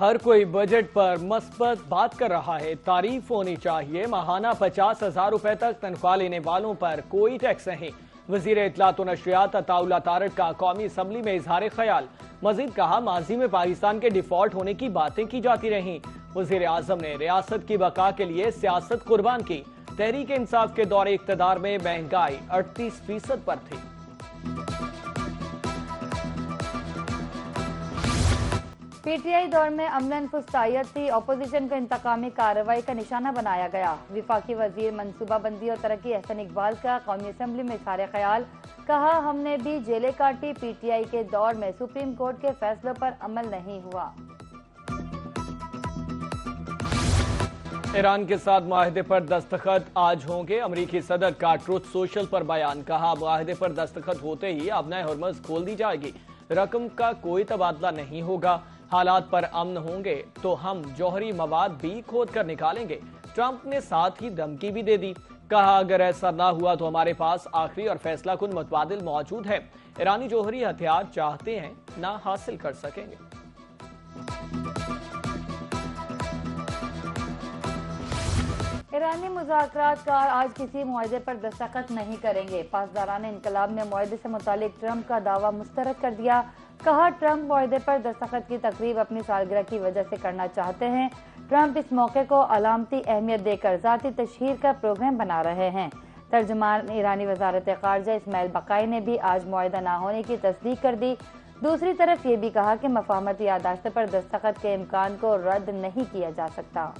हर कोई बजट पर मस्बत बात कर रहा है। तारीफ होनी चाहिए। माहाना 50,000 रुपए तक तनख्वाह लेने वालों पर कोई टैक्स नहीं। वजीर इत्तलात व नशरियात अताउल्लाह तारक का कौमी असम्बली में इजहार ख्याल। मजीद कहा, माजी में पाकिस्तान के डिफॉल्ट होने की बातें की जाती रहीं। वजीर आजम ने रियासत की बका के लिए सियासत कुर्बान की। तहरीक इंसाफ के दौरे इख्तदार में महंगाई 38% पर थी। पीटीआई दौर में अमलन फुस्तायत थी। अपोजिशन को इंतकामी कार्रवाई का निशाना बनाया गया। विफाकी वजीर मनसूबाबंदी और तरक्की एहसन इकबाल का कौमी असम्बली में इज़हार ख्याल। कहा, हमने भी जेलें काटी। पीटीआई के दौर में सुप्रीम कोर्ट के फैसलों पर अमल नहीं हुआ। ईरान के साथ मुआहदे पर दस्तखत आज होंगे। अमरीकी सदर का ट्रुथ सोशल पर बयान। कहा, मुआहदे पर दस्तखत होते ही अबनाए हुर्मुज़ खोल दी जाएगी। रकम का कोई तबादला नहीं होगा। हालात पर अमन होंगे तो हम जौहरी मवाद भी खोद कर निकालेंगे। ट्रंप ने साथ ही धमकी भी दे दी। कहा, अगर ऐसा ना हुआ तो हमारे पास आखिरी और फैसला कुन मुतबादिल मौजूद है। ईरानी जौहरी हथियार चाहते हैं ना हासिल कर सकेंगे। ईरानी मुज़ाकरातकार आज किसी मुआहदे पर दस्तखत नहीं करेंगे। पासदारान इनकलाब ने मुआहदे से मुतालिक ट्रंप का दावा मुस्तरद कर दिया। कहा, ट्रंप मुआहदे पर दस्तखत की तकरीब अपनी सालगिरह की वजह से करना चाहते हैं। ट्रंप इस मौके को अलामती अहमियत देकर ज़ाती तशहीर का प्रोग्राम बना रहे हैं। तर्जुमान ईरानी वजारत ख़ारजा इस्माइल बकाई ने भी आज मुआहदा ना होने की तस्दीक कर दी। दूसरी तरफ ये भी कहा कि मफाहमती यादाश्त पर दस्तखत के इम्कान को रद्द नहीं किया जा सकता।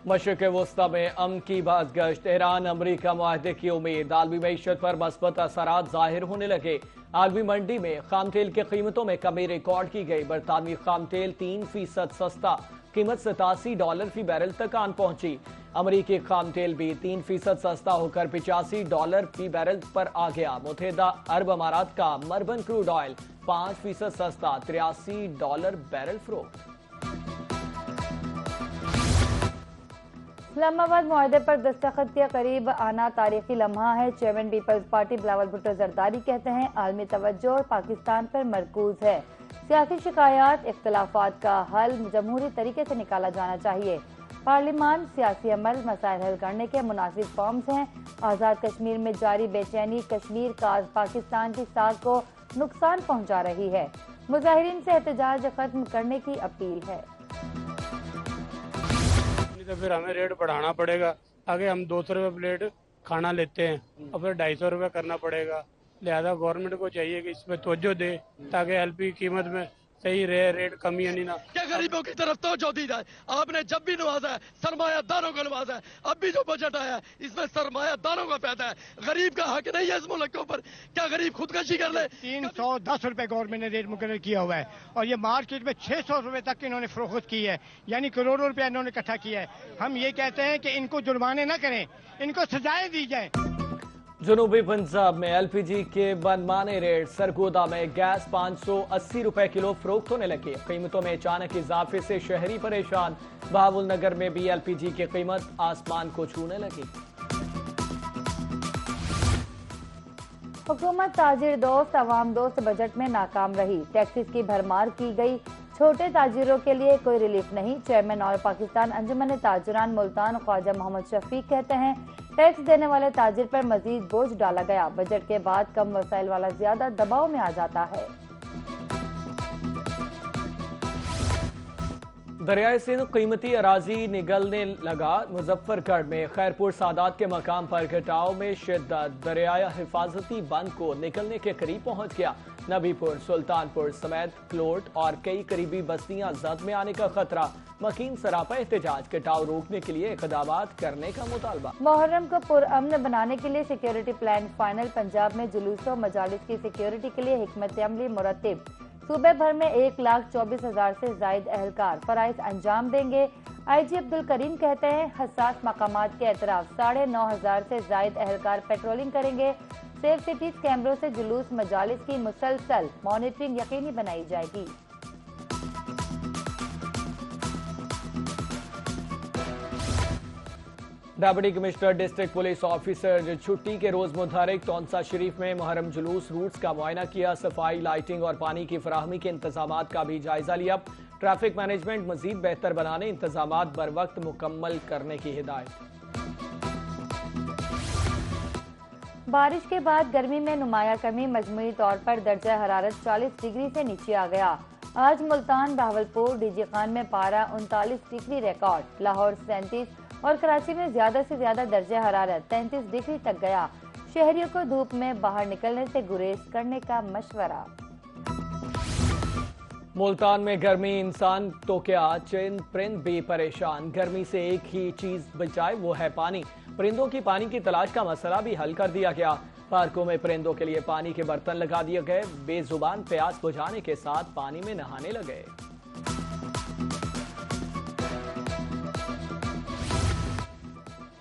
मशरिक़ वस्ता में अमन की बाज़गश्त। ईरान अमरीका मुआहदे की उम्मीद। आलमी मईशत पर मस्बत असरात जाहिर होने लगे। आलमी मंडी में खाम तेल की कीमतों में कमी रिकॉर्ड की गई। बरतानवी खाम तेल 3% सस्ता, कीमत $87 फी बैरल तक आन पहुंची। अमरीकी खाम तेल भी 3% सस्ता होकर $85 फी बैरल पर आ गया। मुत्तहिदा अरब अमारात का मरबन क्रूड ऑयल 5% सस्ता, $83 बैरल फरोख्त। इस्लामाबाद मुआहदे पर दस्तखत के करीब आना तारीखी लम्हा है। Chairman Peoples Party Bilawal Bhutto Zardari कहते हैं, आलमी तवज्जो पाकिस्तान पर मरकूज है। सियासी शिकायत इख्तलाफात का हल जमहूरी तरीके से निकाला जाना चाहिए। पार्लिमान सियासी अमल मसाइल हल करने के मुनासिब फॉर्म्स हैं। आज़ाद कश्मीर में जारी बेचैनी कश्मीर का पाकिस्तान की साख को नुकसान पहुँचा रही है। मुजाहिरीन से एहतजाज खत्म करने की अपील है। तो फिर हमें रेट बढ़ाना पड़ेगा। आगे हम 200 रुपये प्लेट खाना लेते हैं और फिर 250 रुपये करना पड़ेगा। लिहाजा गवर्नमेंट को चाहिए कि इसमें तवज्जो दे ताकि एलपी कीमत में सही रहे, रेट कमी यानी ना। क्या गरीबों की तरफ तवज्जो दी जाए। आपने जब भी नवाजा है सरमायादारों को नवाजा है। अब भी जो बजट आया है इसमें सरमायादारों का फायदा है। गरीब का हक नहीं है इस मुल्क के ऊपर। क्या गरीब खुदकशी कर ले। 310 रुपए गवर्नमेंट ने रेट मुकर्रर किया हुआ है और ये मार्केट में 600 रुपए तक इन्होंने फरोख्त की है, यानी करोड़ों रुपया इन्होंने इकट्ठा किया है। हम ये कहते हैं कि इनको जुर्माने न करें, इनको सजाएं दी जाए। जनूबी पंजाब में एलपीजी के मनमाने रेट। सरगोदा में गैस 580 रुपए किलो फरोख्त होने लगी। कीमतों में अचानक इजाफे से शहरी परेशान। बहावुल नगर में भी एलपीजी की कीमत आसमान को छूने लगी। हुकूमत ताजिर दोस्त अवाम दोस्त बजट में नाकाम रही। टैक्सेस की भरमार की गई। छोटे ताजिरों के लिए कोई रिलीफ नहीं। चेयरमैन ऑल पाकिस्तान अंजुमन ताजिरान मुल्तान ख्वाजा मोहम्मद शफीक कहते हैं, टैक्स देने वाले ताजिर पर मजीद बोझ डाला गया। बजट के बाद कम वसाइल वाला ज्यादा दबाव में आ जाता है। दरियाए सिंध कीमती अराजी निगलने लगा। मुजफ्फरगढ़ में खैरपुर सादात के मकाम पर कटाव में शिद्दत। दरियाए हिफाजती बंद को निकलने के करीब पहुंच गया। नबीपुर, सुल्तानपुर समेत क्लोट और कई करीबी बस्तियां जद में आने का खतरा। मकीन सरापा एहतजाज। कटाव रोकने के लिए इक़दामात करने का मुतालबा। मुहर्रम को पुरअमन बनाने के लिए सिक्योरिटी प्लान फाइनल। पंजाब में जुलूसों मजालिस की सिक्योरिटी के लिए हिकमत अमली मुरत्तिब। सूबे भर में 1,24,000 से जायद एहलकार फराइज अंजाम देंगे। IG अब्दुल करीम कहते हैं, हसास मकामात के एतराफ 9,500 से जायद एहलकार पेट्रोलिंग करेंगे। सेफ सिटीज कैमरों से जुलूस मजालिस की मुसलसल मॉनिटरिंग यकीनी बनाई जाएगी। Deputy commissioner district police officer छुट्टी के रोज मुतहरिक तौंसा शरीफ में मुहर्रम जुलूस रूट्स का मुआयना किया। सफाई, लाइटिंग और पानी की फराहमी के इंतजाम का भी जायजा लिया। ट्रैफिक मैनेजमेंट मजीद बेहतर बनाने, इंतजाम बर वक्त मुकम्मल करने की हिदायत। बारिश के बाद गर्मी में नुमाया कमी, मजमूई तौर पर दर्जा हरारत 40 डिग्री से नीचे आ गया। आज मुल्तान, बहावलपुर, डीजी खान में पारा 39 डिग्री रिकॉर्ड, लाहौर 37 और कराची में ज्यादा से ज्यादा दर्जा हरारत 33 डिग्री तक गया। शहरियों को धूप में बाहर निकलने से गुरेज करने का मशवरा। मुल्तान में गर्मी इंसान तो क्या चंद परिंद भी परेशान। गर्मी से एक ही चीज बचाए, वो है पानी। परिंदों की पानी की तलाश का मसला भी हल कर दिया गया। पार्कों में परिंदों के लिए पानी के बर्तन लगा दिए गए। बेजुबान प्यास बुझाने के साथ पानी में नहाने लगे।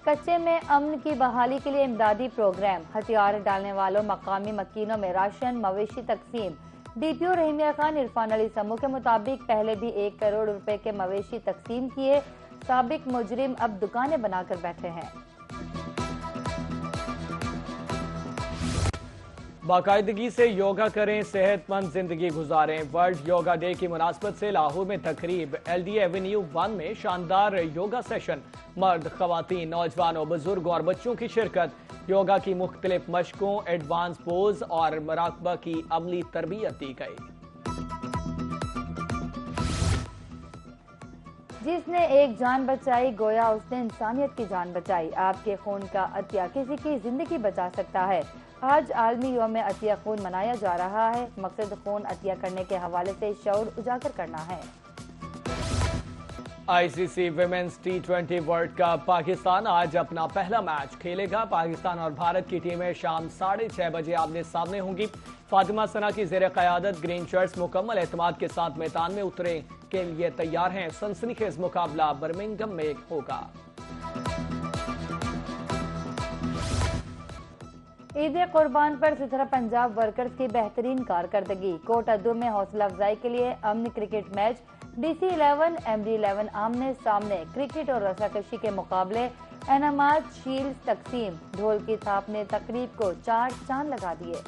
कच्चे में अमन की बहाली के लिए इमदादी प्रोग्राम, हथियार डालने वालों मकामी मकीनों में राशन, मवेशी तकसीम। डीपीओ रहीमिया खान इरफान अली समूह के मुताबिक पहले भी 1 करोड़ रुपए के मवेशी तकसीम किए। साबिक मुजरिम अब दुकानें बनाकर बैठे हैं। बाकायदगी से योगा करें, सेहतमंद जिंदगी गुजारें। वर्ल्ड योगा डे की मुनासबत से लाहौर में तकरीब। LD एवेन्यू 1 में शानदार योगा सेशन। मर्द, खवातीन, नौजवानों, बुजुर्ग और बच्चों की शिरकत। योगा की मुख्तलिफ मशकों, एडवांस पोज और मुराकबा की अमली तरबियत दी गई। जिसने एक जान बचाई, गोया उसने इंसानियत की जान बचाई। आपके खून का अतिया किसी की जिंदगी बचा सकता है। आज आलमी यौम अतिया खून मनाया जा रहा है। मकसद खून अतिया करने के हवाले से शऊर उजागर करना है। ICC women's T20 world cup, Pakistan आज अपना पहला मैच खेलेगा। पाकिस्तान और भारत की टीमें शाम 6:30 बजे आमने सामने होंगी। फातिमा सना की जेर क़यादत ग्रीन शर्ट्स मुकम्मल एतमाद के साथ मैदान में उतरे के लिए तैयार हैं। सनसनीखेज मुकाबला बर्मिंघम में होगा। ईद कुर्बान पर सितरा पंजाब वर्कर्स की बेहतरीन कारकर्दगी। कोट अद्दू में हौसला अफजाई के लिए अमन क्रिकेट मैच। DC11 MD11 आमने सामने। क्रिकेट और रस्साकशी के मुकाबले। एनामाज शील्ड तकसीम। ढोल की थाप ने तकरीब को 4 चांद लगा दिए।